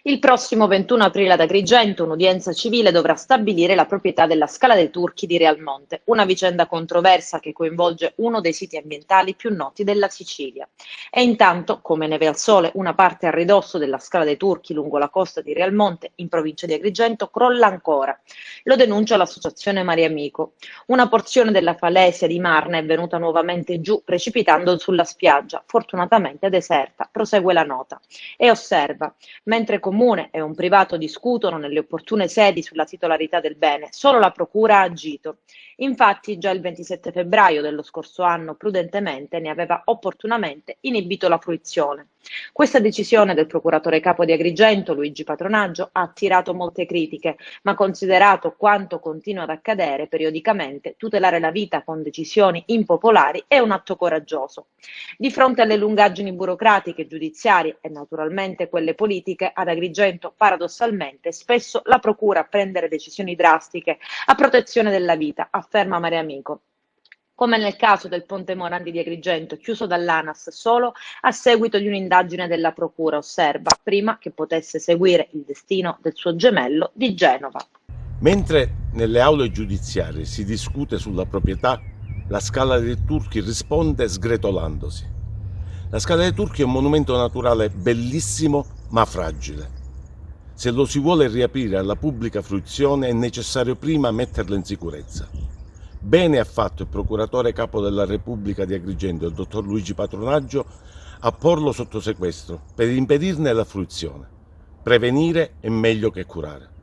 Il prossimo 21 aprile ad Agrigento un'udienza civile dovrà stabilire la proprietà della Scala dei Turchi di Realmonte, una vicenda controversa che coinvolge uno dei siti ambientali più noti della Sicilia. E intanto, come neve al sole, una parte a ridosso della Scala dei Turchi lungo la costa di Realmonte, in provincia di Agrigento, crolla ancora. Lo denuncia l'associazione Mariamico. Una porzione della falesia di Marne è venuta nuovamente giù, precipitando sulla spiaggia, fortunatamente deserta, prosegue la nota. E osserva. Mentre comune e un privato discutono nelle opportune sedi sulla titolarità del bene, solo la procura ha agito. Infatti già il 27 febbraio dello scorso anno prudentemente ne aveva opportunamente inibito la fruizione. Questa decisione del procuratore capo di Agrigento, Luigi Patronaggio, ha attirato molte critiche, ma considerato quanto continua ad accadere periodicamente, tutelare la vita con decisioni impopolari è un atto coraggioso. Di fronte alle lungaggini burocratiche, giudiziarie e naturalmente quelle politiche, ad Agrigento paradossalmente spesso la procura a prendere decisioni drastiche a protezione della vita, afferma Mariamico. Come nel caso del ponte Morandi di Agrigento, chiuso dall'ANAS solo a seguito di un'indagine della procura, osserva, prima che potesse seguire il destino del suo gemello di Genova. Mentre nelle aule giudiziarie si discute sulla proprietà, la Scala dei Turchi risponde sgretolandosi. La Scala dei Turchi è un monumento naturale bellissimo ma fragile. Se lo si vuole riaprire alla pubblica fruizione è necessario prima metterlo in sicurezza. Bene ha fatto il procuratore capo della Repubblica di Agrigento, il dottor Luigi Patronaggio, a porlo sotto sequestro per impedirne la fruizione. Prevenire è meglio che curare.